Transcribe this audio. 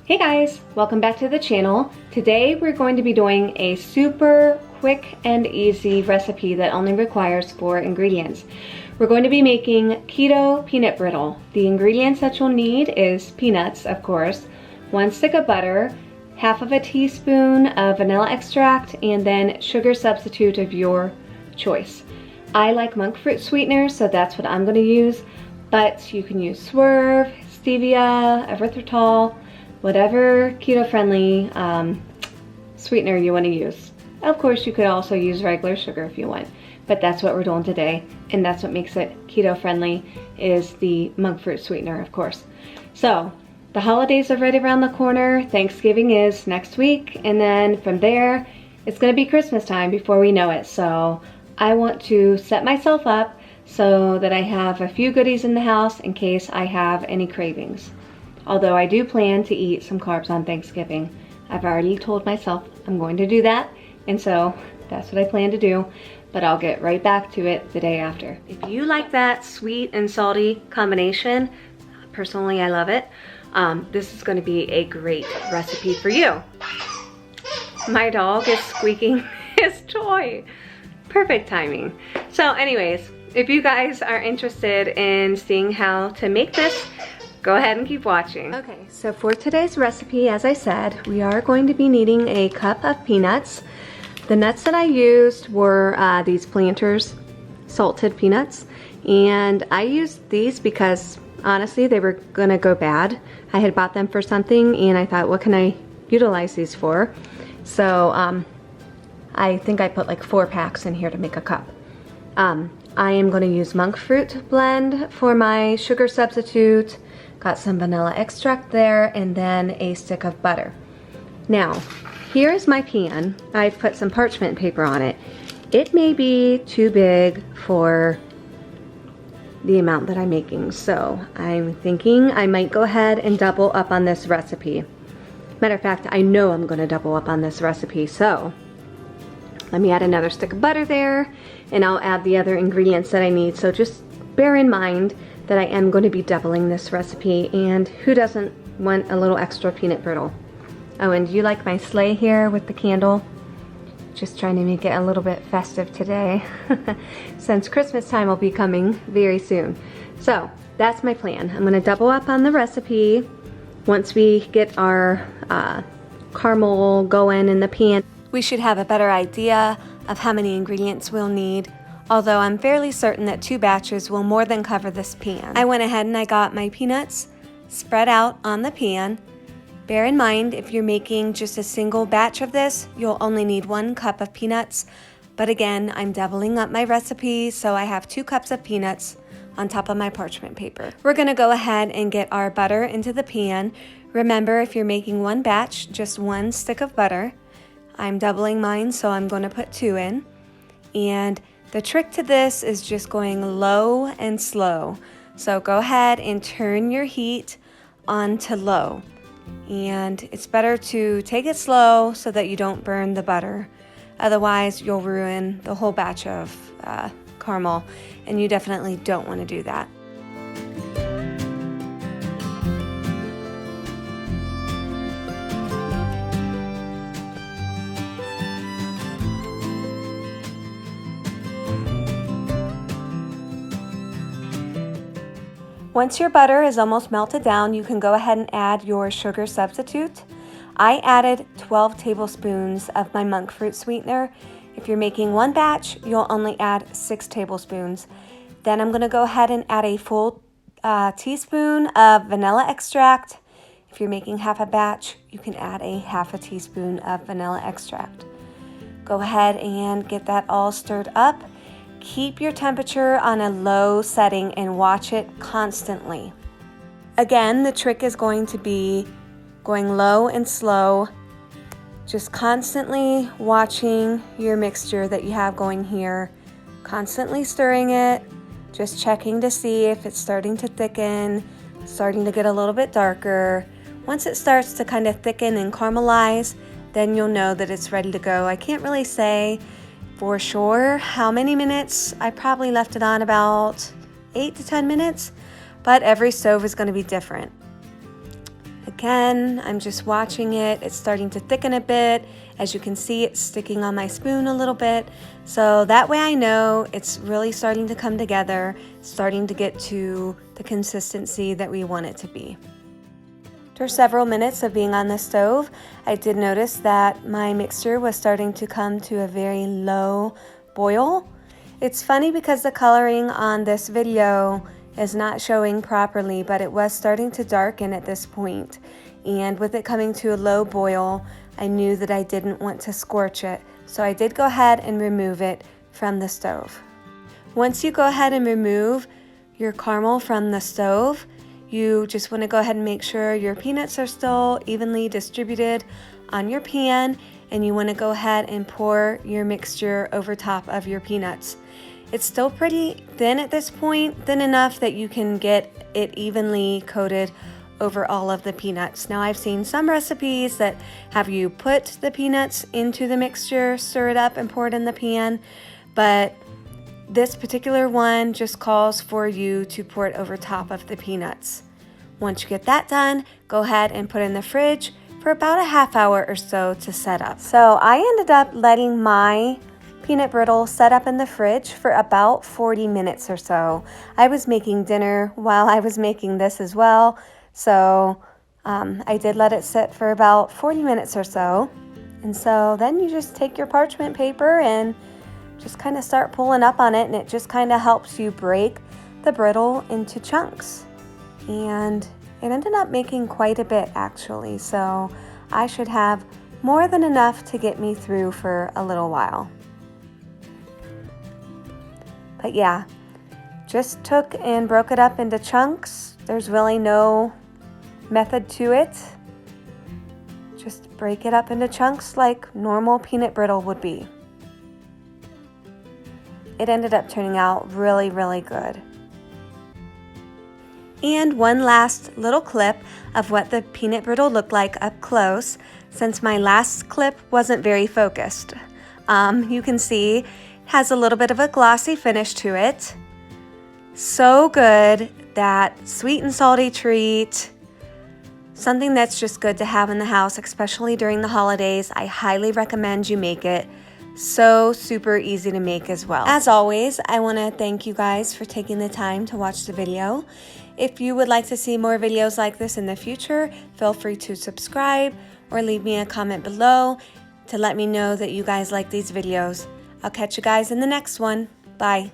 Hey guys, welcome back to the channel. Today we're going to be doing a super quick and easy recipe that only requires 4 ingredients. We're going to be making keto peanut brittle. The ingredients that you'll need is peanuts, of course, 1 stick of butter, half of a teaspoon of vanilla extract, and then sugar substitute of your choice. I like monk fruit sweetener, so that's what I'm going to use, but you can use Swerve, stevia, erythritol, whatever keto-friendly sweetener you want to use. Of course, you could also use regular sugar if you want, but that's what we're doing today, and that's what makes it keto-friendly is the monk fruit sweetener, of course. So, the holidays are right around the corner. Thanksgiving is next week, and then from there, it's going to be Christmas time before we know it. So, I want to set myself up so that I have a few goodies in the house in case I have any cravings. Although I do plan to eat some carbs on Thanksgiving. I've already told myself I'm going to do that, and so that's what I plan to do, but I'll get right back to it the day after. If you like that sweet and salty combination, personally I love it, this is going to be a great recipe for you. My dog is squeaking his toy. Perfect timing. So anyways, if you guys are interested in seeing how to make this, go ahead and keep watching. Okay, so for today's recipe, as I said, we are going to be needing a cup of peanuts. The nuts that I used were these Planters salted peanuts, and I used these because honestly they were gonna go bad. I had bought them for something and I thought, what can I utilize these for? So I think I put like 4 packs in here to make a cup. I am going to use monk fruit blend for my sugar substitute. Got some vanilla extract there, and then a stick of butter. Now, here is my pan. I've put some parchment paper on it. It may be too big for the amount that I'm making, so I'm thinking I might go ahead and double up on this recipe. Matter of fact, I know I'm going to double up on this recipe, so let me add another stick of butter there, and I'll add the other ingredients that I need. So just bear in mind that I am going to be doubling this recipe, and who doesn't want a little extra peanut brittle? Oh, and do you like my sleigh here with the candle? Just trying to make it a little bit festive today, since Christmas time will be coming very soon. So that's my plan. I'm going to double up on the recipe once we get our caramel going in the pan. We should have a better idea of how many ingredients we'll need, although I'm fairly certain that 2 batches will more than cover this pan. I went ahead and I got my peanuts spread out on the pan. Bear in mind, if you're making just a single batch of this, you'll only need 1 cup of peanuts. But again, I'm doubling up my recipe, so I have 2 cups of peanuts on top of my parchment paper. We're gonna go ahead and get our butter into the pan. Remember, if you're making 1 batch, just 1 stick of butter. I'm doubling mine, so I'm gonna put 2 in. And the trick to this is just going low and slow. So go ahead and turn your heat on to low. And it's better to take it slow so that you don't burn the butter. Otherwise, you'll ruin the whole batch of caramel, and you definitely don't want to do that. Once your butter is almost melted down, you can go ahead and add your sugar substitute. I added 12 tablespoons of my monk fruit sweetener. If you're making 1 batch, you'll only add 6 tablespoons. Then I'm going to go ahead and add a full teaspoon of vanilla extract. If you're making half a batch, you can add a half a teaspoon of vanilla extract. Go ahead and get that all stirred up. Keep your temperature on a low setting and watch it constantly. Again, the trick is going to be going low and slow, just constantly watching your mixture that you have going here, constantly stirring it, just checking to see if it's starting to thicken, starting to get a little bit darker. Once it starts to kind of thicken and caramelize, then you'll know that it's ready to go. I can't really say for sure how many minutes. I probably left it on about 8 to 10 minutes, but every stove is going to be different. Again, I'm just watching it. It's starting to thicken a bit. As you can see, it's sticking on my spoon a little bit. So that way I know it's really starting to come together, starting to get to the consistency that we want it to be. After several minutes of being on the stove, I did notice that my mixture was starting to come to a very low boil. It's funny because the coloring on this video is not showing properly, but it was starting to darken at this point. And with it coming to a low boil, I knew that I didn't want to scorch it. So I did go ahead and remove it from the stove. Once you go ahead and remove your caramel from the stove, you just want to go ahead and make sure your peanuts are still evenly distributed on your pan, and you want to go ahead and pour your mixture over top of your peanuts. It's still pretty thin at this point, thin enough that you can get it evenly coated over all of the peanuts. Now I've seen some recipes that have you put the peanuts into the mixture, stir it up and pour it in the pan, but this particular one just calls for you to pour it over top of the peanuts. Once you get that done, go ahead and put it in the fridge for about a half hour or so to set up. So I ended up letting my peanut brittle set up in the fridge for about 40 minutes or so. I was making dinner while I was making this as well, so I did let it sit for about 40 minutes or so. And so then you just take your parchment paper and just kind of start pulling up on it, and it just kind of helps you break the brittle into chunks. And it ended up making quite a bit actually, so I should have more than enough to get me through for a little while. But yeah, just took and broke it up into chunks. There's really no method to it. Just break it up into chunks like normal peanut brittle would be. It ended up turning out really, really good. And one last little clip of what the peanut brittle looked like up close, since my last clip wasn't very focused. You can see it has a little bit of a glossy finish to it. So good, that sweet and salty treat. Something that's just good to have in the house, especially during the holidays. I highly recommend you make it. So super easy to make as well. As always, I want to thank you guys for taking the time to watch the video. If you would like to see more videos like this in the future, feel free to subscribe or leave me a comment below to let me know that you guys like these videos. I'll catch you guys in the next one. Bye.